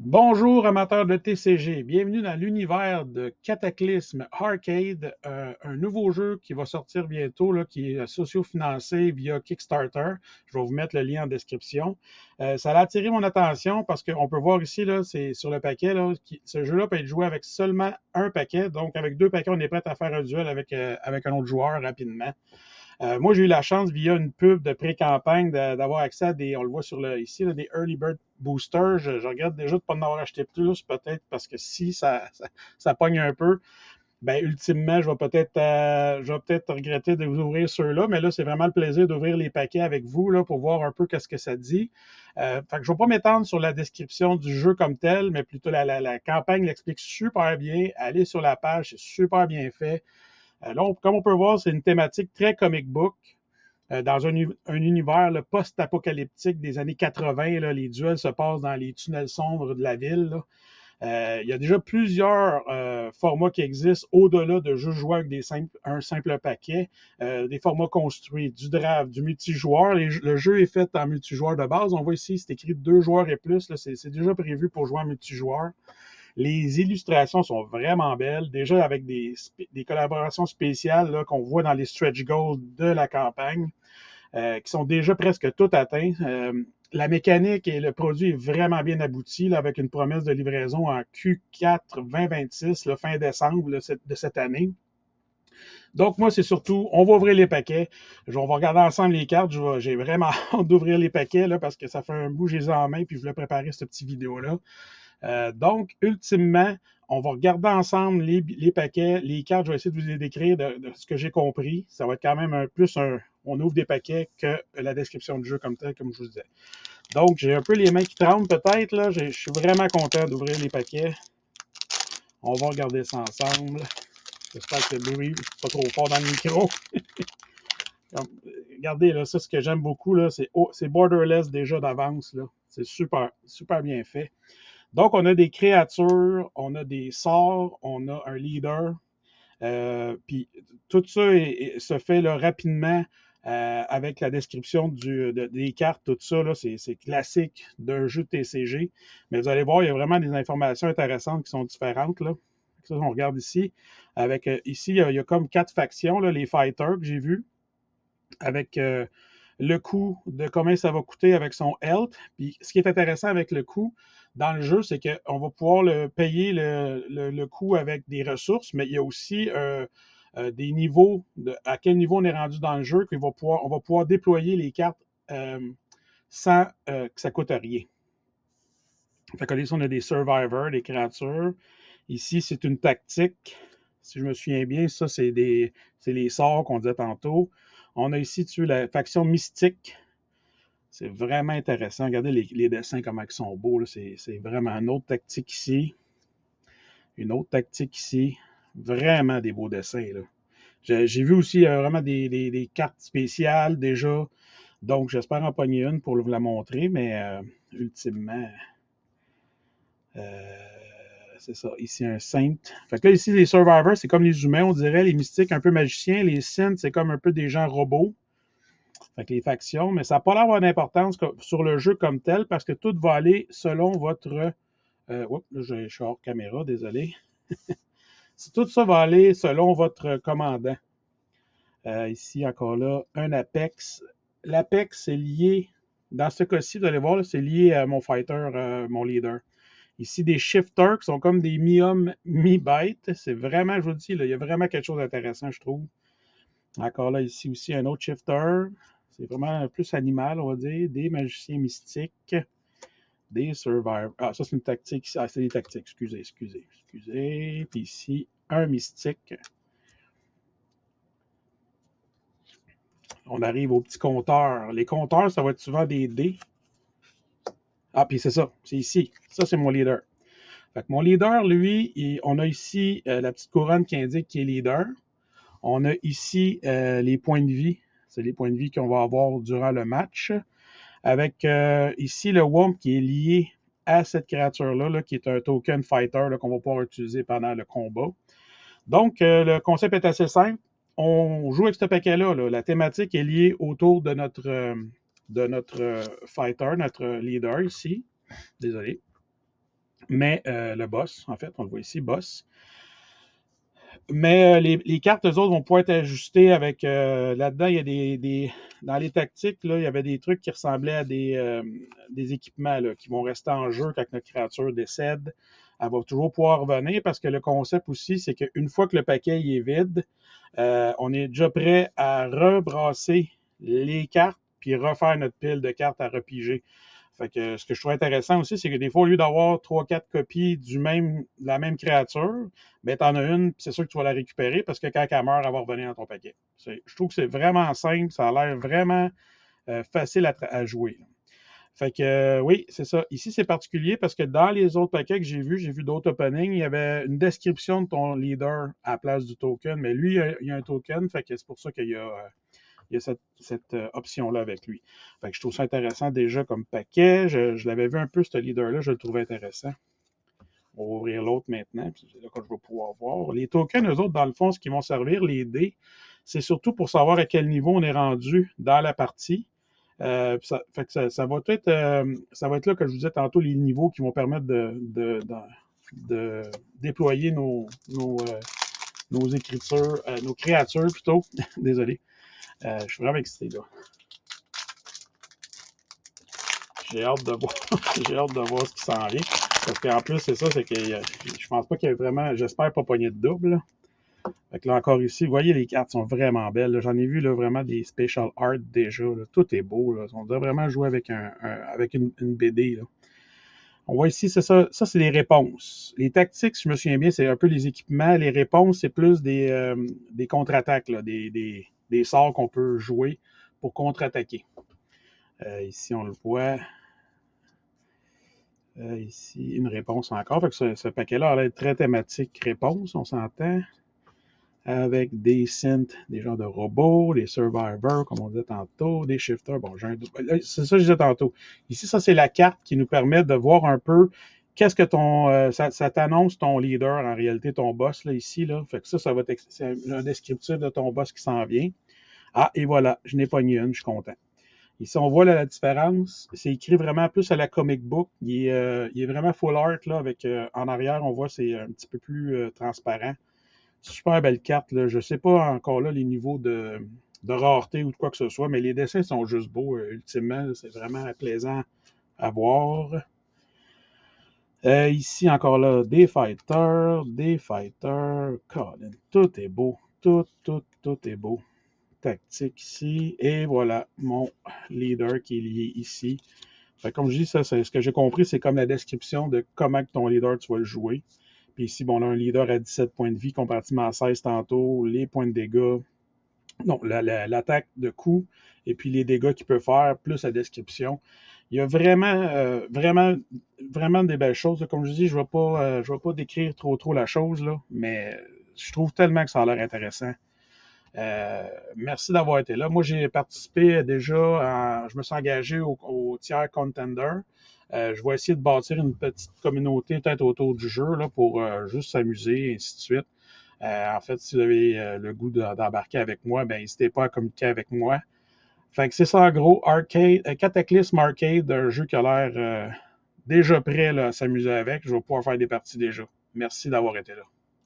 Bonjour amateurs de TCG, bienvenue dans l'univers de Cataclysme Arcade, un nouveau jeu qui va sortir bientôt, là, qui est socio-financé via Kickstarter. Je vais vous mettre le lien en description. Ça a attiré mon attention parce qu'on peut voir ici, là, c'est sur le paquet, là, ce jeu-là peut être joué avec seulement un paquet. Donc avec deux paquets, on est prêt à faire un duel avec un autre joueur rapidement. Moi, j'ai eu la chance, via une pub de pré-campagne, d'avoir accès à des, on le voit ici, là, des Early Bird Boosters. Je regrette déjà de ne pas en avoir acheté plus, peut-être parce que si ça pogne un peu, ben ultimement, je vais peut-être regretter de vous ouvrir ceux-là, mais là, c'est vraiment le plaisir d'ouvrir les paquets avec vous là, pour voir un peu qu'est-ce que ça dit. Fait que je ne vais pas m'étendre sur la description du jeu comme tel, mais plutôt la campagne l'explique super bien. Allez sur la page, c'est super bien fait. Là, comme on peut voir, c'est une thématique très comic book. Dans un univers post-apocalyptique des années 80, là, les duels se passent dans les tunnels sombres de la ville. Il y a déjà plusieurs formats qui existent au-delà de juste jouer avec un simple paquet. Des formats construits, du draft, du multijoueur. Le jeu est fait en multijoueur de base. On voit ici, c'est écrit 2 joueurs et plus. C'est déjà prévu pour jouer en multijoueur. Les illustrations sont vraiment belles, déjà avec des collaborations spéciales là, qu'on voit dans les stretch goals de la campagne, qui sont déjà presque toutes atteintes. La mécanique et le produit est vraiment bien abouti, là, avec une promesse de livraison en Q4 2026, là, fin décembre de cette année. Donc, moi, c'est surtout, on va ouvrir les paquets. On va regarder ensemble les cartes. J'ai vraiment hâte d'ouvrir les paquets là, parce que ça fait un bout que je les ai en main, puis je voulais préparer cette petite vidéo-là. Donc, ultimement, on va regarder ensemble les paquets, les cartes. Je vais essayer de vous les décrire de ce que j'ai compris. Ça va être quand même on ouvre des paquets que la description du jeu comme tel, comme je vous disais. Donc, j'ai un peu les mains qui tremblent peut-être. Là. Je suis vraiment content d'ouvrir les paquets. On va regarder ça ensemble. J'espère que le bruit n'est pas trop fort dans le micro. Regardez, là, ça, ce que j'aime beaucoup, là, c'est borderless déjà d'avance. C'est super, super bien fait. Donc, on a des créatures, on a des sorts, on a un leader. Puis tout ça se fait là, rapidement avec la description des cartes, tout ça. C'est classique d'un jeu de TCG. Mais vous allez voir, il y a vraiment des informations intéressantes qui sont différentes. Là. Ça, on regarde ici. Ici, il y a comme 4 factions, là, les fighters que j'ai vus, avec le coût de combien ça va coûter avec son health. Puis ce qui est intéressant avec le coût dans le jeu, c'est qu'on va pouvoir payer le coût avec des ressources, mais il y a aussi des niveaux, à quel niveau on est rendu dans le jeu, on va pouvoir déployer les cartes sans que ça coûte rien. Fait que là, ici, on a des survivors, des créatures. Ici, c'est une tactique. Si je me souviens bien, ça, c'est les sorts qu'on disait tantôt. On a ici dessus la faction mystique. C'est vraiment intéressant. Regardez les dessins, comment ils sont beaux. C'est vraiment une autre tactique ici. Une autre tactique ici. Vraiment des beaux dessins. Là. J'ai vu aussi vraiment des cartes spéciales déjà. Donc, j'espère en pogner une pour vous la montrer, mais ultimement, euh, c'est ça. Ici, un saint. Fait que là, ici, les survivors, c'est comme les humains, on dirait. Les mystiques, un peu magiciens. Les synths, c'est comme un peu des gens robots. Fait que les factions, mais ça n'a pas l'air d'avoir d'importance sur le jeu comme tel parce que tout va aller selon votre. Oups, là, je suis hors caméra, désolé. Tout ça va aller selon votre commandant. Ici, encore là, un Apex. L'Apex, c'est lié. Dans ce cas-ci, vous allez voir, c'est lié à mon fighter, mon leader. Ici, des shifters qui sont comme des mi-hommes, mi-bêtes. C'est vraiment, je vous le dis, là, il y a vraiment quelque chose d'intéressant, je trouve. Encore là, ici aussi, un autre shifter. C'est vraiment plus animal, on va dire. Des magiciens mystiques. Des survivors. Ah, ça, c'est une tactique. Ah, c'est des tactiques. Excusez. Puis ici, un mystique. On arrive au petit compteur. Les compteurs, ça va être souvent des dés. Ah, puis c'est ça. C'est ici. Ça, c'est mon leader. Fait que mon leader, lui, on a ici la petite couronne qui indique qu'il est leader. On a ici les points de vie. C'est les points de vie qu'on va avoir durant le match. Avec ici le WOMP qui est lié à cette créature-là, là, qui est un token fighter là, qu'on va pouvoir utiliser pendant le combat. Donc, le concept est assez simple. On joue avec ce paquet-là. Là. La thématique est liée autour de notre fighter, notre leader ici. Désolé. Mais le boss, en fait, on le voit ici, boss. Mais les cartes, eux autres, vont pouvoir être ajustées avec. Là-dedans, il y a dans les tactiques, là, il y avait des trucs qui ressemblaient à des équipements là, qui vont rester en jeu quand notre créature décède. Elle va toujours pouvoir revenir parce que le concept aussi, c'est qu'une fois que le paquet est vide, on est déjà prêt à rebrasser les cartes puis refaire notre pile de cartes à repiger. Fait que ce que je trouve intéressant aussi, c'est que des fois, au lieu d'avoir 3-4 copies de la même créature, ben, tu en as une, c'est sûr que tu vas la récupérer parce que quand elle meurt, elle va revenir dans ton paquet. Je trouve que c'est vraiment simple, ça a l'air vraiment facile à jouer. Fait que oui, c'est ça. Ici, c'est particulier parce que dans les autres paquets que j'ai vu d'autres openings, il y avait une description de ton leader à la place du token, mais lui, il y a un token, fait que c'est pour ça qu'il y a cette option-là avec lui. Fait que je trouve ça intéressant déjà comme paquet. Je l'avais vu un peu, ce leader-là, je le trouvais intéressant. On va ouvrir l'autre maintenant, puis c'est là que je vais pouvoir voir. Les tokens, eux autres, dans le fond, ce qu'ils vont servir, les dés, c'est surtout pour savoir à quel niveau on est rendu dans la partie. Fait que ça va être là que je vous disais tantôt les niveaux qui vont permettre de déployer nos écritures, nos créatures plutôt. Désolé. Je suis vraiment excité là. J'ai hâte de voir, j'ai hâte de voir ce qui s'en vient. Parce qu'en plus, c'est ça, c'est que je pense pas qu'il y ait vraiment, j'espère pas pogné de double. Là. Fait que là encore ici, vous voyez, les cartes sont vraiment belles. Là. J'en ai vu là, vraiment des special art déjà. Là. Tout est beau. Là. On doit vraiment jouer avec avec une BD. Là. On voit ici, c'est ça. Ça, c'est les réponses. Les tactiques, si je me souviens bien, c'est un peu les équipements. Les réponses, c'est plus des contre-attaques, là, des sorts qu'on peut jouer pour contre-attaquer. Ici, on le voit. Ici, une réponse encore. Fait que ce paquet-là a l'air très thématique réponse, on s'entend. Avec des synths, des genres de robots, des survivors, comme on disait tantôt, des shifters. Bon, c'est ça que je disais tantôt. Ici, ça, c'est la carte qui nous permet de voir un peu qu'est-ce que ça t'annonce ton leader, en réalité, ton boss, là, ici, là. Fait que ça va être c'est un descriptif de ton boss qui s'en vient. Ah, et voilà, je n'ai pas ni une, je suis content. Ici, on voit là, la différence. C'est écrit vraiment plus à la comic book. Il est vraiment full art, là, avec en arrière, on voit c'est un petit peu plus transparent. Super belle carte. Là. Je ne sais pas encore là les niveaux de rareté ou de quoi que ce soit, mais les dessins sont juste beaux. Ultimement, c'est vraiment plaisant à voir. Ici, encore là, des fighters. Colin, tout est beau. Tout est beau. Tactique ici. Et voilà, mon leader qui est lié ici. Fait, comme je dis, ça, ce que j'ai compris, c'est comme la description de comment ton leader, tu vas le jouer. Puis ici, bon, on a un leader à 17 points de vie, comparativement à 16 tantôt, les points de dégâts, non, l'attaque de coup, et puis les dégâts qu'il peut faire, plus la description. Il y a vraiment des belles choses. Comme je dis, je ne vais pas décrire trop la chose, là, mais je trouve tellement que ça a l'air intéressant. Merci d'avoir été là. Moi, j'ai participé déjà, je me suis engagé au tiers contender. Je vais essayer de bâtir une petite communauté peut-être autour du jeu là, pour juste s'amuser et ainsi de suite. En fait, si vous avez le goût d'embarquer avec moi, ben n'hésitez pas à communiquer avec moi. Fait que c'est ça en gros, Cataclysme Arcade, un jeu qui a l'air déjà prêt là, à s'amuser avec. Je vais pouvoir faire des parties déjà. Merci d'avoir été là.